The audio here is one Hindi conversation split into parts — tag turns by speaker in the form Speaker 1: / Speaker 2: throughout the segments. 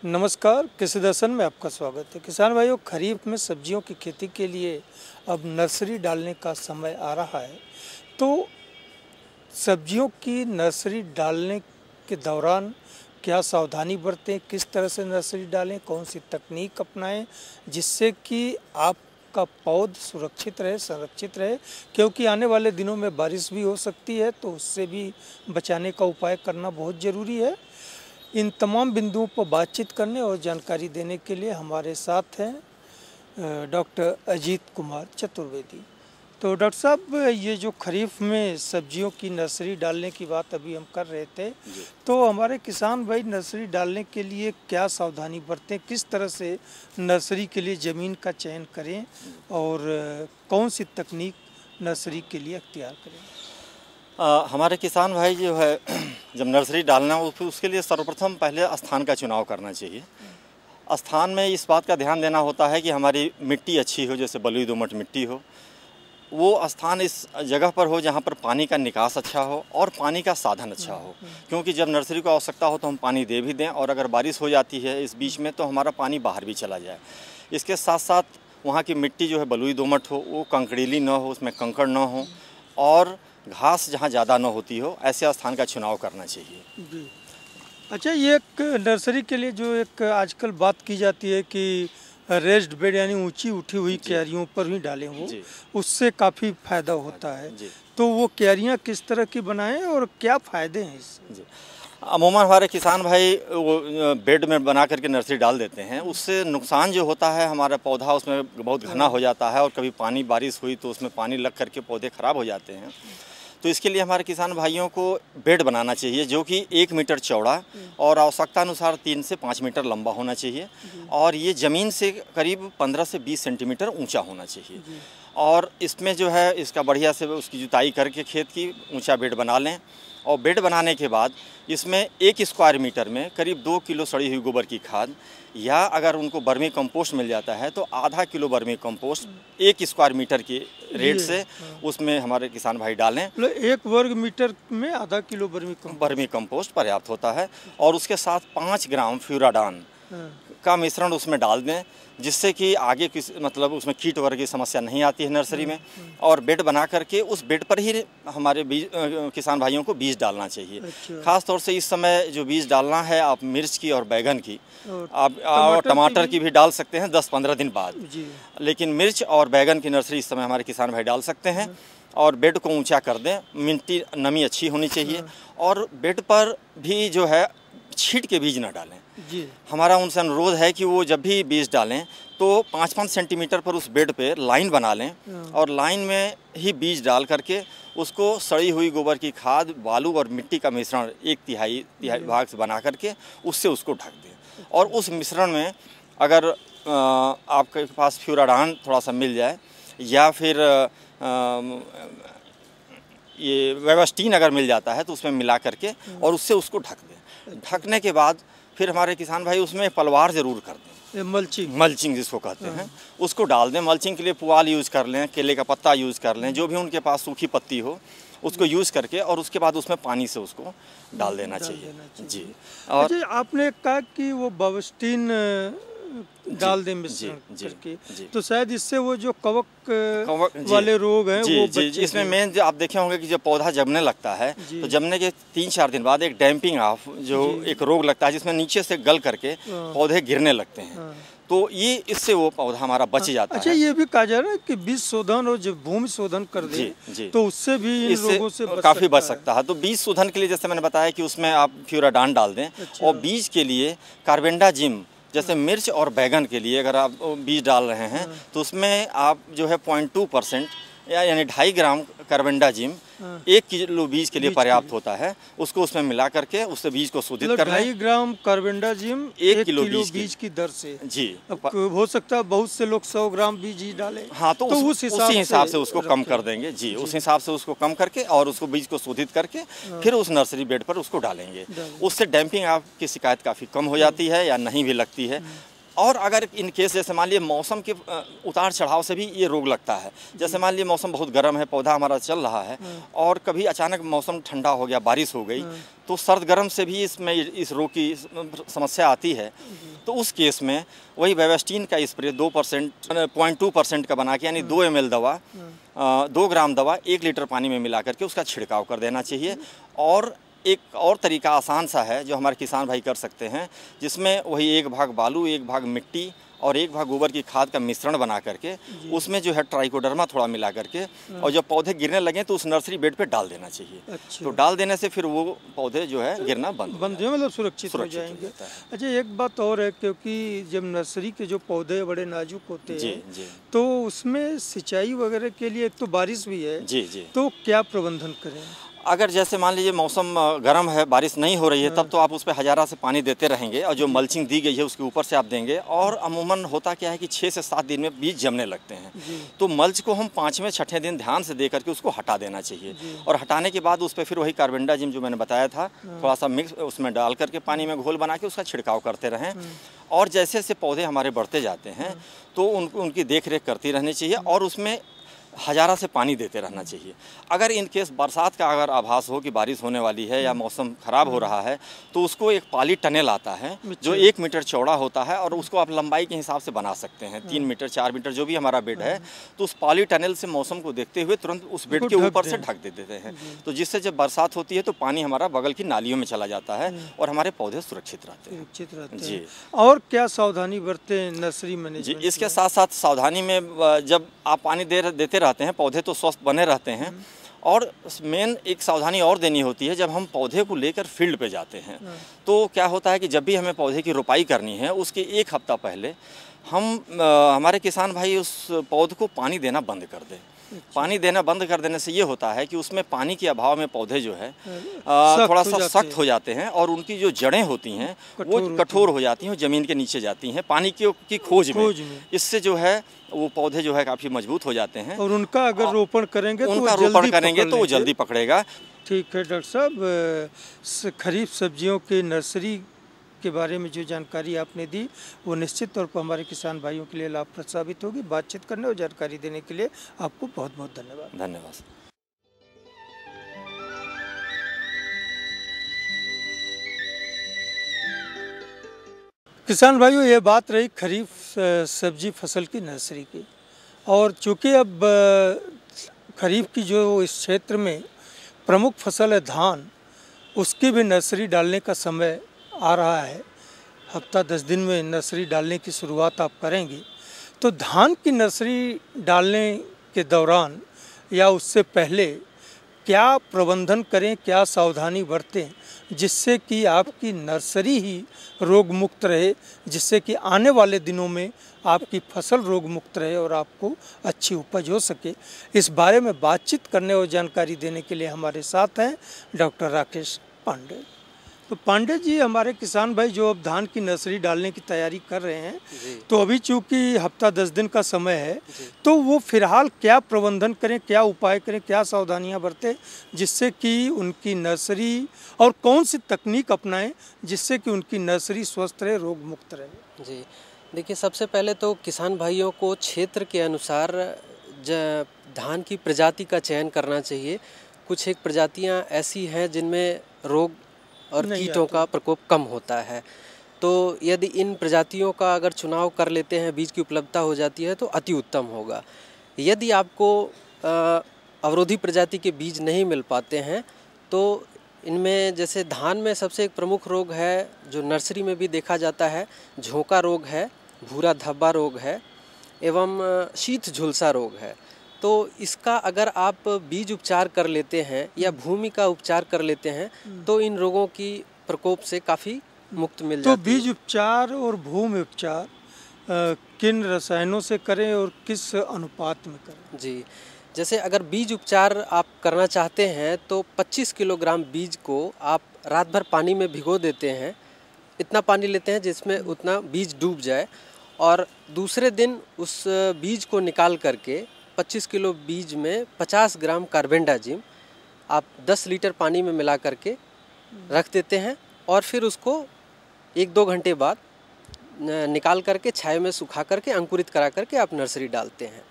Speaker 1: नमस्कार, कृषि दर्शन में आपका स्वागत है। किसान भाइयों, खरीफ में सब्जियों की खेती के लिए अब नर्सरी डालने का समय आ रहा है। तो सब्जियों की नर्सरी डालने के दौरान क्या सावधानी बरतें, किस तरह से नर्सरी डालें, कौन सी तकनीक अपनाएं जिससे कि आपका पौध सुरक्षित रहे, संरक्षित रहे, क्योंकि आने वाले दिनों में बारिश भी हो सकती है, तो उससे भी बचाने का उपाय करना बहुत ज़रूरी है। इन तमाम बिंदुओं पर बातचीत करने और जानकारी देने के लिए हमारे साथ हैं डॉक्टर अजीत कुमार चतुर्वेदी। तो डॉक्टर साहब, ये जो खरीफ में सब्जियों की नर्सरी डालने की बात अभी हम कर रहे थे, तो हमारे किसान भाई नर्सरी डालने के लिए क्या सावधानी बरतें, किस तरह से नर्सरी के लिए ज़मीन का चयन करें और कौन सी तकनीक नर्सरी के लिए अख्तियार करें?
Speaker 2: हमारे किसान भाई जो है जब नर्सरी डालना हो फिर उसके लिए सर्वप्रथम पहले स्थान का चुनाव करना चाहिए। स्थान में इस बात का ध्यान देना होता है कि हमारी मिट्टी अच्छी हो, जैसे बलुई दोमट मिट्टी हो। वो स्थान इस जगह पर हो जहाँ पर पानी का निकास अच्छा हो और पानी का साधन अच्छा हो, क्योंकि जब नर्सरी को आवश्यकता हो तो हम पानी दे भी दें, और अगर बारिश हो जाती है इस बीच में तो हमारा पानी बाहर भी चला जाए। इसके साथ साथ वहाँ की मिट्टी जो है बलुई दोमट हो, वो कंकड़ीली न हो, उसमें कंकड़ न हो और घास जहाँ ज़्यादा न होती हो, ऐसे स्थान का चुनाव करना चाहिए।
Speaker 1: जी। अच्छा, ये एक नर्सरी के लिए जो एक आजकल बात की जाती है कि रेस्ड बेड यानी ऊंची उठी हुई क्यारियों पर ही डालें, वो उससे काफ़ी फायदा होता है। तो वो क्यारियाँ किस तरह की बनाएं और क्या फ़ायदे हैं इससे?
Speaker 2: अमूमन हमारे किसान भाई वो बेड में बना करके नर्सरी डाल देते हैं। उससे नुकसान जो होता है, हमारा पौधा उसमें बहुत घना हो जाता है और कभी पानी बारिश हुई तो उसमें पानी लग करके पौधे ख़राब हो जाते हैं। तो इसके लिए हमारे किसान भाइयों को बेड बनाना चाहिए जो कि 1 मीटर चौड़ा और आवश्यकता अनुसार 3 से 5 मीटर लंबा होना चाहिए, और ये ज़मीन से करीब 15 से 20 सेंटीमीटर ऊंचा होना चाहिए। और इसमें जो है इसका बढ़िया से उसकी जुताई करके खेत की ऊंचा बेड बना लें, और बेड बनाने के बाद इसमें 1 स्क्वायर मीटर में करीब 2 किलो सड़ी हुई गोबर की खाद, या अगर उनको वर्मी कंपोस्ट मिल जाता है तो आधा kilo vermicompost 1 square metre के रेट से उसमें हमारे किसान भाई डालें।
Speaker 1: 1 वर्ग मीटर में आधा किलो
Speaker 2: वर्मी कंपोस्ट पर्याप्त होता है, और उसके साथ 5 ग्राम फ्यूराडान का मिश्रण उसमें डाल दें, जिससे कि आगे मतलब उसमें कीट वगैरह की समस्या नहीं आती है नर्सरी में। और बेड बना करके उस बेड पर ही हमारे किसान भाइयों को बीज डालना चाहिए। खास तौर से इस समय जो बीज डालना है, आप मिर्च की और बैगन की, आप टमाटर की भी डाल सकते हैं 10-15 दिन बाद, लेकिन मिर्च और बैगन की नर्सरी इस समय हमारे किसान भाई डाल सकते हैं। और बेड को ऊंचा कर दें, मिट्टी नमी अच्छी होनी चाहिए, और बेड पर भी जो है छींट के बीज न डालें। हमारा उनसे अनुरोध है कि वो जब भी बीज डालें तो 5-5 सेंटीमीटर पर उस बेड पे लाइन बना लें, और लाइन में ही बीज डाल करके उसको सड़ी हुई गोबर की खाद, बालू और मिट्टी का मिश्रण 1/3 भाग से बना करके उससे उसको ढक दें। और उस मिश्रण में अगर आपके पास फ्यूराडान थोड़ा सा मिल जाए, या फिर ये वेबास्टीन अगर मिल जाता है तो उसमें मिला करके और उससे उसको ढक दें। ढकने के बाद फिर हमारे किसान भाई उसमें पलवार ज़रूर कर दें, मल्चिंग जिसको कहते हैं, उसको डाल दें। मल्चिंग के लिए पुआल यूज़ कर लें, केले का पत्ता यूज़ कर लें, जो भी उनके पास सूखी पत्ती हो उसको यूज़ करके, और उसके बाद उसमें पानी से उसको डाल देना चाहिए। जी। और
Speaker 1: अच्छा, आपने कहा कि वो वेबास्टीन डाल दें मिश्रण करके, तो शायद इससे वो जो कवक वाले रोग हैं वो बच्चे।
Speaker 2: इसमें मेन आप देखे होंगे कि जब पौधा जमने लगता है तो जमने के 3-4 दिन बाद एक डैम्पिंग ऑफ जो एक रोग लगता है, जिसमें नीचे से गल करके पौधे गिरने लगते हैं, तो ये इससे वो पौधा हमारा बच जाता है।
Speaker 1: अच्छा, ये भी कहा जा रहा है कि बीज शोधन और जब भूमि शोधन कर दे तो उससे भी इन रोगों से
Speaker 2: काफ़ी बच सकता है। तो बीज शोधन के लिए जैसे मैंने बताया कि उसमें आप फ्यूराडान डाल दें, और बीज के लिए कार्बेंडाजिम, जैसे मिर्च और बैगन के लिए अगर आप बीज डाल रहे हैं तो उसमें आप जो है 0.2% यानी 2.5 ग्राम कार्बेंडाजिम 1 किलो बीज के लिए पर्याप्त होता है। उसको उसमें मिला करके उससे बीज को शोधित कर लें।
Speaker 1: 2.5 ग्राम कार्बेंडाजिम 1 किलो बीज की दर से।
Speaker 2: जी।
Speaker 1: हो सकता है बहुत से लोग 100 ग्राम बीज ही डालें।
Speaker 2: हाँ, तो उसी हिसाब से उसको कम कर देंगे। जी, उस हिसाब से उसको कम करके और उसको बीज को शोधित करके फिर उस नर्सरी बेड पर उसको डालेंगे। उससे डैम्पिंग आपकी शिकायत काफ़ी कम हो जाती है या नहीं भी लगती है। और अगर इन केस जैसे मान लीजिए मौसम के उतार चढ़ाव से भी ये रोग लगता है। जैसे मान लीजिए मौसम बहुत गर्म है, पौधा हमारा चल रहा है और कभी अचानक मौसम ठंडा हो गया, बारिश हो गई, तो सर्द गर्म से भी इसमें इस रोग की समस्या आती है। तो उस केस में वही बेवेस्टीन का स्प्रे 2% 0.2% का बना के, यानी 2 ml दवा 2 ग्राम दवा 1 लीटर पानी में मिला करके उसका छिड़काव कर देना चाहिए। और एक और तरीका आसान सा है जो हमारे किसान भाई कर सकते हैं, जिसमें वही 1 भाग बालू, 1 भाग मिट्टी और 1 भाग गोबर की खाद का मिश्रण बना करके उसमें जो है ट्राइकोडर्मा थोड़ा मिला करके, और जब पौधे गिरने लगें तो उस नर्सरी बेड पे डाल देना चाहिए।
Speaker 1: अच्छा।
Speaker 2: तो डाल देने से फिर वो पौधे जो है गिरना बंद
Speaker 1: मतलब सुरक्षित हो जाएंगे। अच्छा, एक बात और है, क्योंकि जब नर्सरी के जो पौधे बड़े नाजुक होते हैं तो उसमें सिंचाई वगैरह के लिए एक तो बारिश भी है
Speaker 2: जी,
Speaker 1: तो क्या प्रबंधन करें?
Speaker 2: अगर जैसे मान लीजिए मौसम गर्म है, बारिश नहीं हो रही है, तब तो आप उस पर हजारा से पानी देते रहेंगे और जो मल्चिंग दी गई है उसके ऊपर से आप देंगे। और अमूमन होता क्या है कि 6 से 7 दिन में बीज जमने लगते हैं, तो मल्च को हम 5वें 6ठे दिन ध्यान से दे करके उसको हटा देना चाहिए। और हटाने के बाद उस पर फिर वही कार्बेंडाजिम जो मैंने बताया था थोड़ा सा मिक्स उसमें डाल करके पानी में घोल बना के उसका छिड़काव करते रहें। और जैसे जैसे पौधे हमारे बढ़ते जाते हैं तो उनकी देख रेख करती रहनी चाहिए और उसमें हजारा से पानी देते रहना चाहिए। अगर इन केस बरसात का अगर आभास हो कि बारिश होने वाली है या मौसम ख़राब हो रहा है, तो उसको एक पॉली टनल आता है जो 1 मीटर चौड़ा होता है और उसको आप लंबाई के हिसाब से बना सकते हैं, 3 मीटर 4 मीटर जो भी हमारा बेड है, तो उस पॉली टनल से मौसम को देखते हुए तुरंत उस बेड के ऊपर से ढक देते हैं। तो जिससे जब बरसात होती है तो पानी हमारा बगल की नालियों में चला जाता है और हमारे पौधे सुरक्षित रहते हैं। जी।
Speaker 1: और क्या सावधानी बरतें नर्सरी मैनेजमेंट?
Speaker 2: जी, इसके साथ साथ सावधानी में जब आप पानी देते रहते हैं, पौधे तो स्वस्थ बने रहते हैं। और मेन एक सावधानी और देनी होती है, जब हम पौधे को लेकर फील्ड पे जाते हैं तो क्या होता है कि जब भी हमें पौधे की रोपाई करनी है उसके 1 हफ्ता पहले हमारे किसान भाई उस पौधे को पानी देना बंद कर दें। पानी देना बंद कर देने से ये होता है कि उसमें पानी के अभाव में पौधे जो है थोड़ा सा सख्त हो जाते हैं और उनकी जो जड़ें होती हैं वो कठोर हो जाती हैं, ज़मीन के नीचे जाती हैं पानी की खोज में। इससे जो है वो पौधे जो है काफ़ी मजबूत हो जाते हैं।
Speaker 1: और उनका अगर रोपण करेंगे
Speaker 2: तो वो जल्दी पकड़ेगा।
Speaker 1: ठीक है डॉक्टर साहब, खरीफ सब्जियों के नर्सरी के बारे में जो जानकारी आपने दी वो निश्चित तौर पर हमारे किसान भाइयों के लिए लाभप्रद साबित होगी। बातचीत करने और जानकारी देने के लिए आपको बहुत बहुत धन्यवाद।
Speaker 2: धन्यवाद।
Speaker 1: किसान भाइयों, ये बात रही खरीफ सब्जी फसल की नर्सरी की, और चूँकि अब खरीफ की जो इस क्षेत्र में प्रमुख फसल है धान, उसकी भी नर्सरी डालने का समय आ रहा है। हफ्ता 10 दिन में नर्सरी डालने की शुरुआत आप करेंगे, तो धान की नर्सरी डालने के दौरान या उससे पहले क्या प्रबंधन करें, क्या सावधानी बरतें, जिससे कि आपकी नर्सरी ही रोग मुक्त रहे, जिससे कि आने वाले दिनों में आपकी फसल रोग मुक्त रहे और आपको अच्छी उपज हो सके। इस बारे में बातचीत करने और जानकारी देने के लिए हमारे साथ हैं डॉक्टर राकेश पांडे। तो पांडे जी, हमारे किसान भाई जो अब धान की नर्सरी डालने की तैयारी कर रहे हैं, तो अभी चूँकि हफ्ता 10 दिन का समय है, तो वो फिलहाल क्या प्रबंधन करें, क्या उपाय करें, क्या सावधानियां बरतें, जिससे कि उनकी नर्सरी, और कौन सी तकनीक अपनाएं जिससे कि उनकी नर्सरी स्वस्थ रहे, रोग मुक्त रहे?
Speaker 3: जी देखिए, सबसे पहले तो किसान भाइयों को क्षेत्र के अनुसार धान की प्रजाति का चयन करना चाहिए। कुछ एक प्रजातियां ऐसी हैं जिनमें रोग और कीटों का प्रकोप कम होता है, तो यदि इन प्रजातियों का अगर चुनाव कर लेते हैं, बीज की उपलब्धता हो जाती है तो अति उत्तम होगा। यदि आपको अवरोधी प्रजाति के बीज नहीं मिल पाते हैं तो इनमें जैसे धान में सबसे एक प्रमुख रोग है जो नर्सरी में भी देखा जाता है, झोंका रोग है, भूरा धब्बा रोग है एवं शीत झुलसा रोग है। तो इसका अगर आप बीज उपचार कर लेते हैं या भूमि का उपचार कर लेते हैं तो इन रोगों की प्रकोप से काफ़ी मुक्त मिल जाती है।
Speaker 1: तो बीज उपचार और भूमि उपचार किन रसायनों से करें और किस अनुपात में करें?
Speaker 3: जी, जैसे अगर बीज उपचार आप करना चाहते हैं तो 25 किलोग्राम बीज को आप रात भर पानी में भिगो देते हैं। इतना पानी लेते हैं जिसमें उतना बीज डूब जाए, और दूसरे दिन उस बीज को निकाल करके 25 किलो बीज में 50 ग्राम कार्बेंडाजिम आप 10 लीटर पानी में मिला करके रख देते हैं, और फिर उसको 1-2 घंटे बाद निकाल करके छाया में सुखा करके अंकुरित करा करके आप नर्सरी डालते हैं।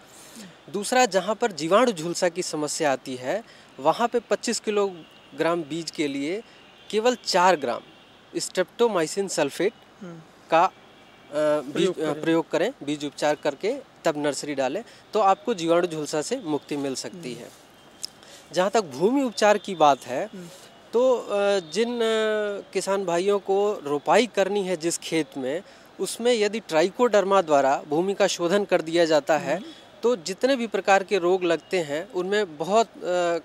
Speaker 3: दूसरा, जहाँ पर जीवाणु झुलसा की समस्या आती है वहाँ पे 25 किलोग्राम बीज के लिए केवल 4 ग्राम स्ट्रेप्टोमाइसिन सल्फेट का प्रयोग करें, बीज उपचार करके तब नर्सरी डालें, तो आपको जीवाणु झुलसा से मुक्ति मिल सकती है। जहाँ तक भूमि उपचार की बात है, तो जिन किसान भाइयों को रोपाई करनी है जिस खेत में, उसमें यदि ट्राइकोडर्मा द्वारा भूमि का शोधन कर दिया जाता है तो जितने भी प्रकार के रोग लगते हैं उनमें बहुत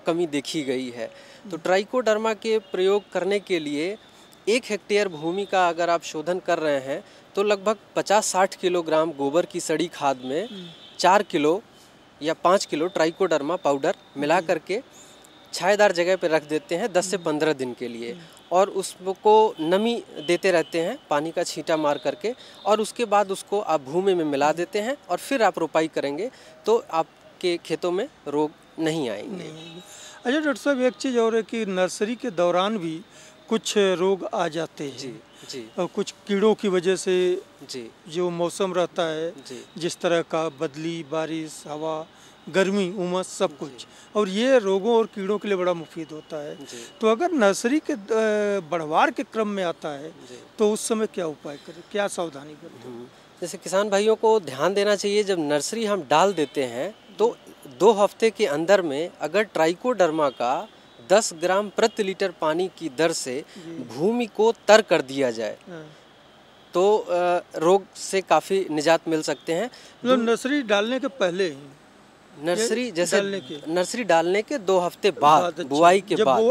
Speaker 3: कमी देखी गई है। तो ट्राइकोडर्मा के प्रयोग करने के लिए 1 हेक्टेयर भूमि का अगर आप शोधन कर रहे हैं तो लगभग 50-60 किलोग्राम गोबर की सड़ी खाद में 4 किलो या 5 किलो ट्राइकोडर्मा पाउडर मिला करके छायादार जगह पर रख देते हैं 10 से 15 दिन के लिए, और उसको नमी देते रहते हैं पानी का छींटा मार करके, और उसके बाद उसको आप भूमि में मिला देते हैं और फिर आप रोपाई करेंगे तो आपके खेतों में रोग नहीं आएंगे।
Speaker 1: अच्छा डॉक्टर साहब, एक चीज़ और है कि नर्सरी के दौरान भी कुछ रोग आ जाते हैं
Speaker 3: जी
Speaker 1: और कुछ कीड़ों की वजह से
Speaker 3: जी
Speaker 1: जो मौसम रहता है
Speaker 3: जी
Speaker 1: जिस तरह का, बदली, बारिश, हवा, गर्मी, उमस, सब कुछ, और ये रोगों और कीड़ों के लिए बड़ा मुफीद होता है। तो अगर नर्सरी के बढ़वार के क्रम में आता है तो उस समय क्या उपाय करें, क्या सावधानी करें?
Speaker 3: जैसे किसान भाइयों को ध्यान देना चाहिए, जब नर्सरी हम डाल देते हैं तो 2 हफ्ते के अंदर में अगर ट्राइकोडर्मा का 10 ग्राम प्रति लीटर पानी की दर से भूमि को तर कर दिया जाए तो रोग से काफ़ी निजात मिल सकते हैं।
Speaker 1: मतलब नर्सरी डालने के पहले ही,
Speaker 3: नर्सरी जैसे नर्सरी डालने के 2 हफ्ते बाद, बुआई के बाद,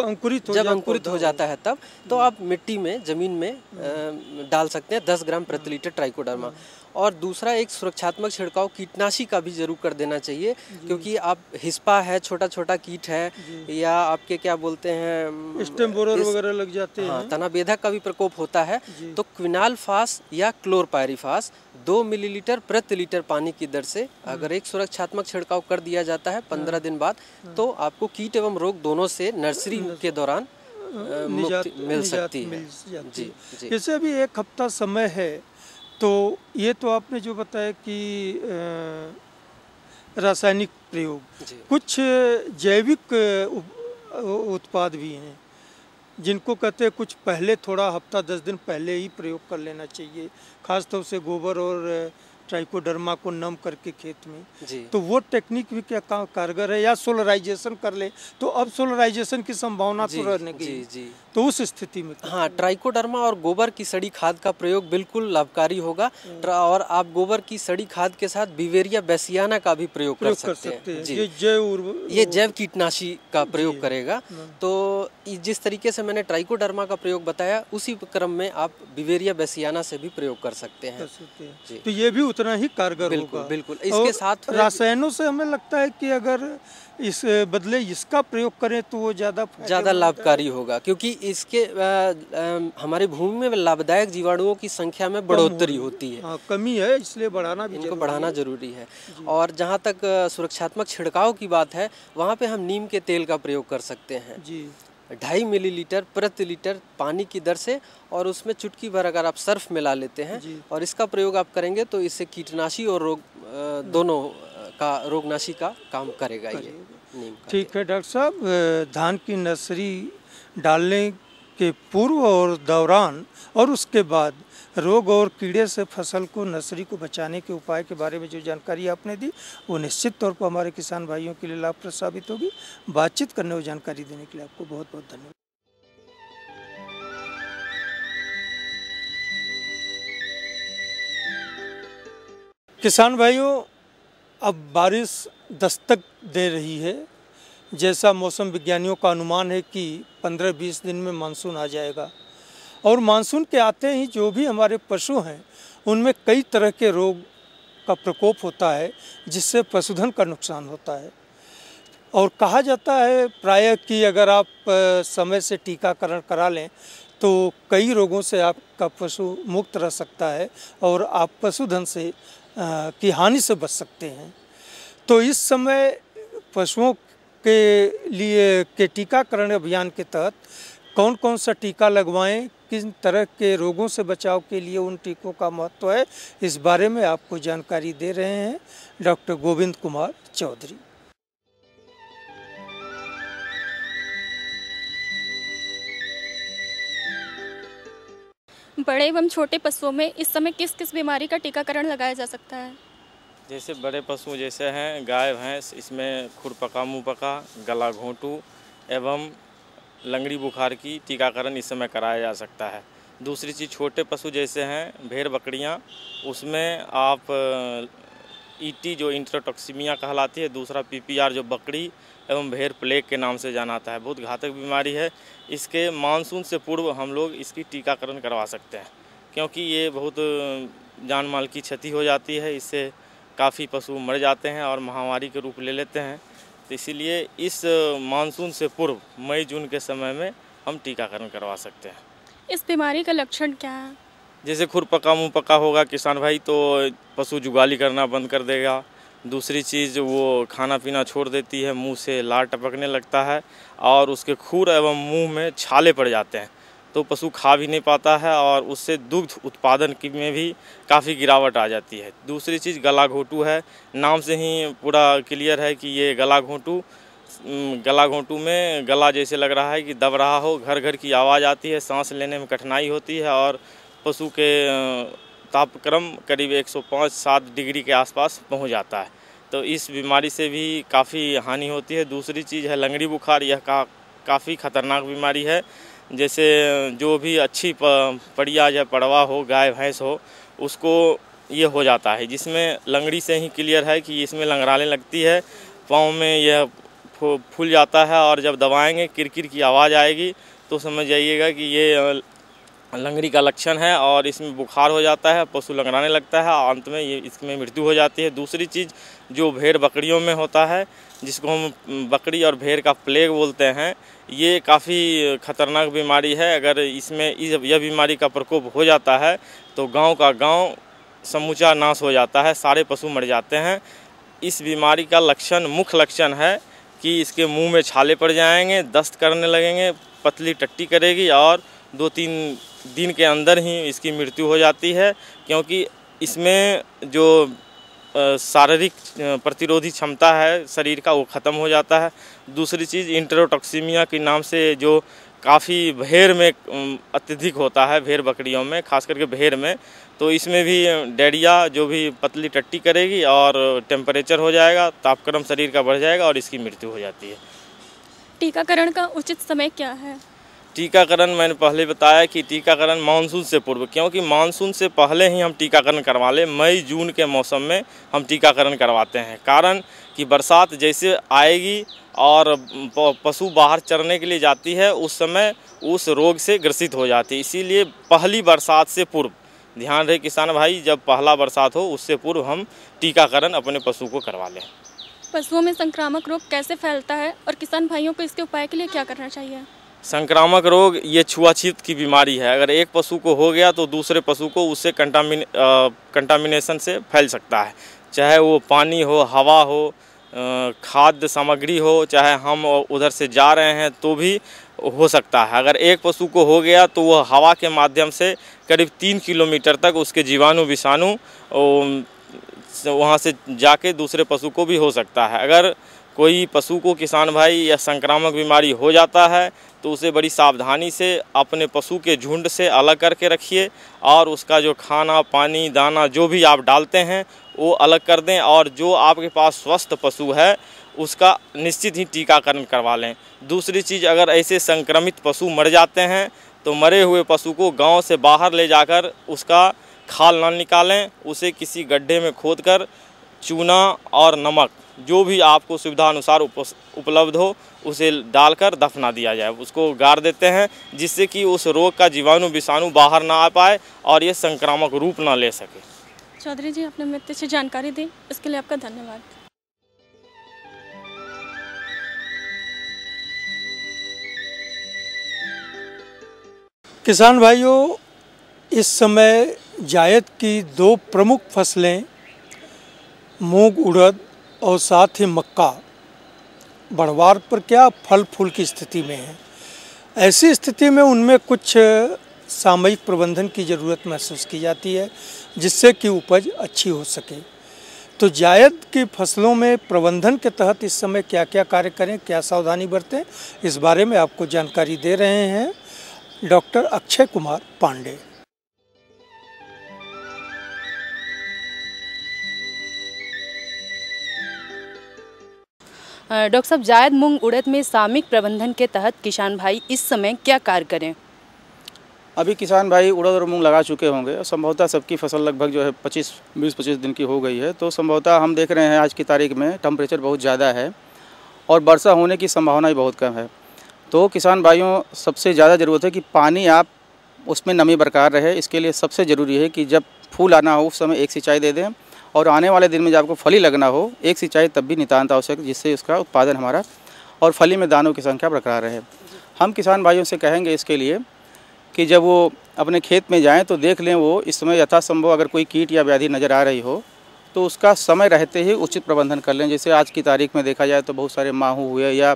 Speaker 3: जब अंकुरित हो जाता है तब तो आप मिट्टी में, ज़मीन में डाल सकते हैं 10 ग्राम प्रति लीटर ट्राइकोडर्मा। और दूसरा, एक सुरक्षात्मक छिड़काव कीटनाशी का भी जरूर कर देना चाहिए, क्योंकि आप हिस्पा है, छोटा छोटा कीट है, या आपके क्या बोलते हैं
Speaker 1: स्टेम बोरर वगैरह लग जाते हैं,
Speaker 3: तना बेधक का भी प्रकोप होता है, तो क्विनाल्फास या क्लोरपायरिफास 2 मिलीलीटर प्रति लीटर पानी की दर से अगर एक सुरक्षात्मक छिड़काव कर दिया जाता है 15 दिन बाद, तो आपको कीट एवं रोग दोनों से नर्सरी के दौरान मुक्ति मिल सकती है। जी।
Speaker 1: जैसे अभी 1 हफ्ता समय है, तो ये तो आपने जो बताया कि रासायनिक प्रयोग, कुछ जैविक उत्पाद भी हैं जिनको कहते हैं कुछ पहले, थोड़ा हफ्ता 10 दिन पहले ही प्रयोग कर लेना चाहिए, खास तौर से गोबर और ट्राइकोडर्मा को नम करके खेत में। तो वो टेक्निक भी क्या कारगर है, या सोलराइजेशन कर ले तो अब सोलराइजेशन की संभावना तो रहने की, तो उस स्थिति में
Speaker 3: हाँ, ट्राइकोडर्मा और गोबर की सड़ी खाद का प्रयोग बिल्कुल लाभकारी होगा। और आप गोबर की सड़ी खाद के साथ बिवेरिया बेसियाना का भी प्रयोग कर सकते हैं। जी, ये जैव कीटनाशी का प्रयोग करेगा। तो जिस तरीके से मैंने ट्राइकोडर्मा का प्रयोग बताया, उसी क्रम में आप बिवेरिया बेसियाना से भी प्रयोग कर सकते हैं।
Speaker 1: तो ये भी उतना ही कारगर होगा।
Speaker 3: बिल्कुल। इसके साथ
Speaker 1: रासायनों से हमें लगता है कि अगर इस बदले इसका प्रयोग करें तो वो ज़्यादा
Speaker 3: लाभकारी होगा, क्योंकि इसके हमारे भूमि में लाभदायक जीवाणुओं की संख्या में बढ़ोतरी होती है।
Speaker 1: कमी है, इसलिए इनको
Speaker 3: बढ़ाना जरूरी है। और जहाँ तक सुरक्षात्मक छिड़काव की बात है, वहाँ पे हम नीम के तेल का प्रयोग कर सकते हैं 2.5 मिलीलीटर प्रति लीटर पानी की दर से, और उसमें चुटकी भर अगर आप सर्फ मिला लेते हैं और इसका प्रयोग आप करेंगे तो इससे कीटनाशी और रोग दोनों का, रोगनाशी का काम करेगा ये नीम का।
Speaker 1: ठीक है डॉक्टर साहब, धान की नर्सरी डालने के पूर्व और दौरान और उसके बाद रोग और कीड़े से फसल को, नर्सरी को बचाने के उपाय के बारे में जो जानकारी आपने दी, वो निश्चित तौर पर हमारे किसान भाइयों के लिए लाभप्रद साबित होगी। बातचीत करने और जानकारी देने के लिए आपको बहुत बहुत धन्यवाद। किसान भाइयों, अब बारिश दस्तक दे रही है। जैसा मौसम विज्ञानियों का अनुमान है कि 15-20 दिन में मानसून आ जाएगा, और मानसून के आते ही जो भी हमारे पशु हैं उनमें कई तरह के रोग का प्रकोप होता है, जिससे पशुधन का नुकसान होता है। और कहा जाता है प्रायः कि अगर आप समय से टीकाकरण करा लें तो कई रोगों से आपका पशु मुक्त रह सकता है और आप पशुधन से की हानि से बच सकते हैं। तो इस समय पशुओं के लिए के टीकाकरण अभियान के तहत कौन कौन सा टीका लगवाएं, किस तरह के रोगों से बचाव के लिए उन टीकों का महत्व है, इस बारे में आपको जानकारी दे रहे हैं डॉक्टर गोविंद कुमार चौधरी।
Speaker 4: बड़े एवं छोटे पशुओं में इस समय किस किस बीमारी का टीकाकरण लगाया जा सकता है?
Speaker 5: जैसे बड़े पशु जैसे हैं गाय भैंस, इसमें खुरपका मुंहपका, गला घोंटू एवं लंगड़ी बुखार की टीकाकरण इस समय कराया जा सकता है। दूसरी चीज़ छोटे पशु जैसे हैं भेड़ बकरियां, उसमें आप ईटी जो इंट्रोटॉक्सिमिया कहलाती है, दूसरा पीपीआर जो बकरी एवं भेड़ प्लेग के नाम से जाना आता है, बहुत घातक बीमारी है। इसके मानसून से पूर्व हम लोग इसकी टीकाकरण करवा सकते हैं, क्योंकि ये बहुत जान माल की क्षति हो जाती है, इससे काफ़ी पशु मर जाते हैं और महामारी के रूप ले लेते हैं। तो इसीलिए इस मानसून से पूर्व मई जून के समय में हम टीकाकरण करवा सकते हैं।
Speaker 4: इस बीमारी का लक्षण क्या है?
Speaker 5: जैसे खुरपका मुंहपका होगा किसान भाई, तो पशु जुगाली करना बंद कर देगा। दूसरी चीज़, वो खाना पीना छोड़ देती है, मुंह से लार टपकने लगता है और उसके खुर एवं मुंह में छाले पड़ जाते हैं, तो पशु खा भी नहीं पाता है और उससे दुग्ध उत्पादन में भी काफ़ी गिरावट आ जाती है। दूसरी चीज़ गला घोंटू है, नाम से ही पूरा क्लियर है कि ये गला घोंटू में गला जैसे लग रहा है कि दब रहा हो, घर घर की आवाज़ आती है, सांस लेने में कठिनाई होती है और पशु के तापक्रम करीब 105-107 डिग्री के आसपास पहुंच जाता है। तो इस बीमारी से भी काफ़ी हानि होती है। दूसरी चीज़ है लंगड़ी बुखार, यह काफ़ी ख़तरनाक बीमारी है। जैसे जो भी अच्छी पड़िया या पड़वा हो, गाय भैंस हो, उसको ये हो जाता है, जिसमें लंगड़ी से ही क्लियर है कि इसमें लंगड़ाने लगती है, पाँव में यह फूल जाता है और जब दबाएंगे किरकिर की आवाज़ आएगी तो समझ जाइएगा कि ये लंगड़ी का लक्षण है और इसमें बुखार हो जाता है, पशु लंगड़ाने लगता है और अंत में ये इसमें मृत्यु हो जाती है। दूसरी चीज़ जो भेड़ बकरियों में होता है, जिसको हम बकरी और भेड़ का प्लेग बोलते हैं, ये काफ़ी खतरनाक बीमारी है। अगर इसमें यह बीमारी का प्रकोप हो जाता है तो गांव का गांव समूचा नाश हो जाता है, सारे पशु मर जाते हैं। इस बीमारी का मुख्य लक्षण है कि इसके मुंह में छाले पड़ जाएंगे, दस्त करने लगेंगे, पतली टट्टी करेगी और 2-3 दिन के अंदर ही इसकी मृत्यु हो जाती है, क्योंकि इसमें जो शारीरिक प्रतिरोधी क्षमता है शरीर का, वो ख़त्म हो जाता है। दूसरी चीज़ इंट्रोटॉक्सिमिया के नाम से जो काफ़ी भेड़ में अत्यधिक होता है, भेड़ बकरियों में, खास करके भेड़ में, तो इसमें भी डायरिया जो भी पतली टट्टी करेगी और टेम्परेचर हो जाएगा, तापक्रम शरीर का बढ़ जाएगा और इसकी मृत्यु हो जाती है।
Speaker 4: टीकाकरण का उचित समय क्या है?
Speaker 5: टीकाकरण मैंने पहले बताया कि टीकाकरण मानसून से पूर्व, क्योंकि मानसून से पहले ही हम टीकाकरण करवा लें। मई जून के मौसम में हम टीकाकरण करवाते हैं, कारण कि बरसात जैसे आएगी और पशु बाहर चरने के लिए जाती है, उस समय उस रोग से ग्रसित हो जाती है। इसीलिए पहली बरसात से पूर्व, ध्यान रहे किसान भाई, जब पहला बरसात हो उससे पूर्व हम टीकाकरण अपने पशु को करवा लें।
Speaker 4: पशुओं में संक्रामक रोग कैसे फैलता है और किसान भाइयों को इसके उपाय के लिए क्या करना चाहिए?
Speaker 5: संक्रामक रोग ये छुआछूत की बीमारी है। अगर एक पशु को हो गया तो दूसरे पशु को उससे कंटामिनेशन से फैल सकता है, चाहे वो पानी हो, हवा हो, खाद्य सामग्री हो, चाहे हम उधर से जा रहे हैं तो भी हो सकता है। अगर एक पशु को हो गया तो वह हवा के माध्यम से करीब 3 किलोमीटर तक उसके जीवाणु विषाणु वहाँ से जाके दूसरे पशु को भी हो सकता है। अगर कोई पशु को किसान भाई या संक्रामक बीमारी हो जाता है तो उसे बड़ी सावधानी से अपने पशु के झुंड से अलग करके रखिए और उसका जो खाना पानी दाना जो भी आप डालते हैं वो अलग कर दें, और जो आपके पास स्वस्थ पशु है उसका निश्चित ही टीकाकरण करवा लें। दूसरी चीज़, अगर ऐसे संक्रमित पशु मर जाते हैं तो मरे हुए पशु को गांव से बाहर ले जाकर उसका खाल ना निकालें, उसे किसी गड्ढे में खोदकर चूना और नमक जो भी आपको सुविधा अनुसार उपलब्ध हो उसे डालकर दफना दिया जाए, उसको गाड़ देते हैं, जिससे कि उस रोग का जीवाणु विषाणु बाहर ना आ पाए और ये संक्रामक रूप ना ले सके।
Speaker 4: चौधरी जी, आपने हमें अच्छी जानकारी दी, इसके लिए आपका धन्यवाद।
Speaker 1: किसान भाइयों, इस समय जायद की 2 प्रमुख फसलें मूंग उड़द और साथ ही मक्का बढ़वार पर क्या फल फूल की स्थिति में है। ऐसी स्थिति में उनमें कुछ सामयिक प्रबंधन की ज़रूरत महसूस की जाती है जिससे कि उपज अच्छी हो सके। तो जायद की फसलों में प्रबंधन के तहत इस समय क्या क्या कार्य करें, क्या सावधानी बरतें, इस बारे में आपको जानकारी दे रहे हैं डॉक्टर अक्षय कुमार पांडे।
Speaker 6: डॉक्टर साहब, जायद मूंग उड़द में सामयिक प्रबंधन के तहत किसान भाई इस समय क्या कार्य करें?
Speaker 7: अभी किसान भाई उड़द और मूंग लगा चुके होंगे और संभवतः सबकी फसल लगभग जो है 20-25 दिन की हो गई है। तो संभवतः हम देख रहे हैं आज की तारीख में टेम्परेचर बहुत ज़्यादा है और वर्षा होने की संभावना भी बहुत कम है। तो किसान भाइयों, सबसे ज़्यादा ज़रूरत है कि पानी आप उसमें नमी बरकरार रहे। इसके लिए सबसे ज़रूरी है कि जब फूल आना हो उस समय एक सिंचाई दे दें और आने वाले दिन में जब आपको फली लगना हो एक सिंचाई तब भी नितांत आवश्यक, जिससे उसका उत्पादन हमारा और फली में दानों की संख्या बरकरार रहे। हम किसान भाइयों से कहेंगे इसके लिए कि जब वो अपने खेत में जाएं तो देख लें वो इस समय यथासंभव अगर कोई कीट या व्याधि नज़र आ रही हो तो उसका समय रहते ही उचित प्रबंधन कर लें। जैसे आज की तारीख में देखा जाए तो बहुत सारे माहू हुए या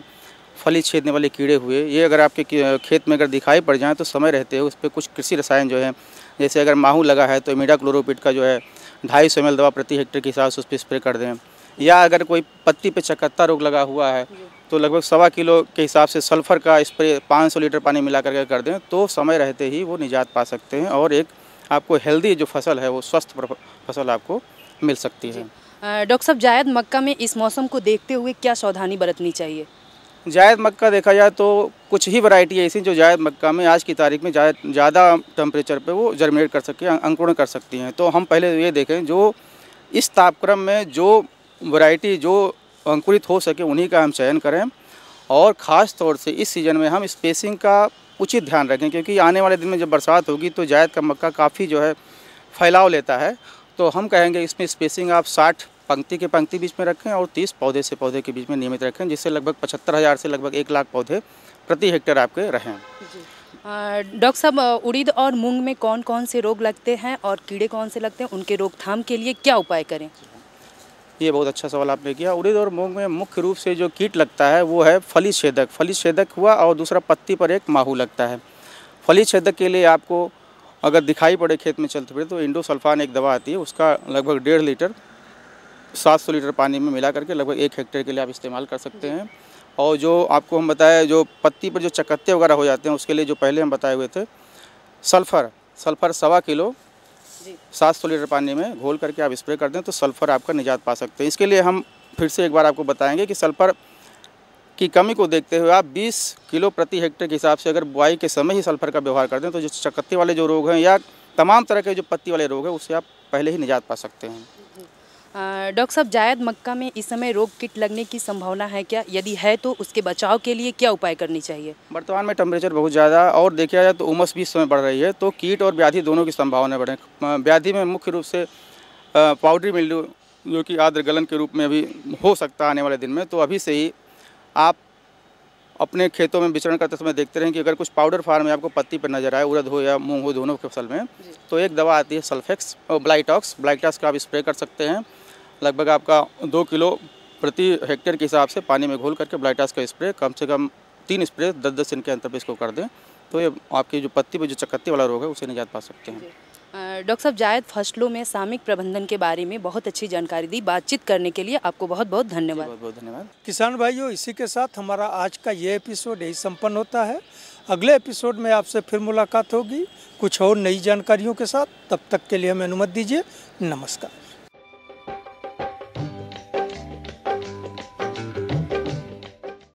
Speaker 7: फली छेदने वाले कीड़े हुए, ये अगर आपके खेत में अगर दिखाई पड़ जाएँ तो समय रहते हुए उस पर कुछ कृषि रसायन जो है, जैसे अगर माहू लगा है तो इमिडाक्लोरोपिड का जो है 250 ml दवा प्रति हेक्टेयर के हिसाब से उस पर स्प्रे कर दें। या अगर कोई पत्ती पे चकत्ता रोग लगा हुआ है तो लगभग 1.25 किलो के हिसाब से सल्फ़र का स्प्रे 500 लीटर पानी मिला करके कर दें तो समय रहते ही वो निजात पा सकते हैं और एक आपको हेल्दी जो फसल है वो स्वस्थ फसल आपको मिल सकती है।
Speaker 6: डॉक्टर साहब, जायद मक्का में इस मौसम को देखते हुए क्या सावधानी बरतनी चाहिए?
Speaker 7: जायद मक्का देखा जाए तो कुछ ही वैरायटी ऐसी जो जायद मक्का में आज की तारीख में ज़्यादा टेम्परेचर पे वो जर्मिनेट कर सके, अंकुरण कर सकती हैं। तो हम पहले ये देखें जो इस तापक्रम में जो वैरायटी जो अंकुरित हो सके उन्हीं का हम चयन करें और ख़ास तौर से इस सीज़न में हम स्पेसिंग का उचित ध्यान रखें, क्योंकि आने वाले दिन में जब बरसात होगी तो जायद का मक्का काफ़ी जो है फैलाव लेता है। तो हम कहेंगे इसमें स्पेसिंग आप 60 पंक्ति के पंक्ति बीच में रखें और 30 पौधे से पौधे के बीच में नियमित रखें, जिससे लगभग 75,000 से लगभग 1 लाख पौधे प्रति हेक्टेयर आपके रहें।
Speaker 6: डॉक्टर साहब, उड़द और मूंग में कौन कौन से रोग लगते हैं और कीड़े कौन से लगते हैं, उनके रोकथाम के लिए क्या उपाय करें?
Speaker 7: ये बहुत अच्छा सवाल आपने किया। उड़द और मूंग में मुख्य रूप से जो कीट लगता है वो है फली छेदक। फली छेदक हुआ और दूसरा पत्ती पर एक माहू लगता है। फली छेदक के लिए आपको अगर दिखाई पड़े खेत में चलते फिरे तो इंडोसल्फान एक दवा आती है, उसका लगभग 1.5 लीटर 700 लीटर पानी में मिला करके लगभग 1 हेक्टेयर के लिए आप इस्तेमाल कर सकते हैं। और जो आपको हम बताए जो पत्ती पर जो चकत्ते वगैरह हो जाते हैं उसके लिए जो पहले हम बताए हुए थे सल्फ़र 1.25 किलो 700 लीटर पानी में घोल करके आप स्प्रे कर दें तो सल्फ़र आपका निजात पा सकते हैं। इसके लिए हम फिर से एक बार आपको बताएंगे कि सल्फ़र की कमी को देखते हुए आप 20 किलो प्रति हेक्टेयर के हिसाब से अगर बुआई के समय ही सल्फ़र का व्यवहार कर दें तो जो चकत्ते वाले जो रोग हैं या तमाम तरह के जो पत्ती वाले रोग हैं उससे आप पहले ही निजात पा सकते हैं।
Speaker 6: डॉक्टर साहब, जायद मक्का में इस समय रोग कीट लगने की संभावना है क्या? यदि है तो उसके बचाव के लिए क्या उपाय करनी चाहिए?
Speaker 7: वर्तमान में टेम्परेचर बहुत ज़्यादा और देखा जाए तो उमस भी इस समय बढ़ रही है, तो कीट और व्याधि दोनों की संभावना बढ़े। व्याधि में मुख्य रूप से पाउडरी मिल्ड्यू जो कि आर्द्र गलन के रूप में अभी हो सकता है आने वाले दिन में। तो अभी से ही आप अपने खेतों में विचरण करते समय देखते रहें कि अगर कुछ पाउडर फार्म में आपको पत्ती पर नजर आए, उड़द हो या मूंग हो, दोनों की फसल में, तो एक दवा आती है सल्फेक्स और ब्लाइटॉक्स का आप स्प्रे कर सकते हैं। लगभग आपका 2 किलो प्रति हेक्टेयर के हिसाब से पानी में घोल करके ब्लाइटॉक्स का स्प्रे कम से कम 3 स्प्रे 10-10 दिन के अंतर पर इसको कर दें तो ये आपकी जो पत्ती पर जो चकत्ते वाला रोग है उसे निजात पा सकते हैं।
Speaker 6: डॉक्टर साहब, जायद फसलों में सामयिक प्रबंधन के बारे में बहुत अच्छी जानकारी दी। बातचीत करने के लिए आपको बहुत बहुत धन्यवाद।
Speaker 7: बहुत बहुत धन्यवाद।
Speaker 1: किसान भाइयों, इसी के साथ हमारा आज का ये एपिसोड यही संपन्न होता है। अगले एपिसोड में आपसे फिर मुलाकात होगी कुछ और नई जानकारियों के साथ। तब तक के लिए हमें अनुमति दीजिए। नमस्कार।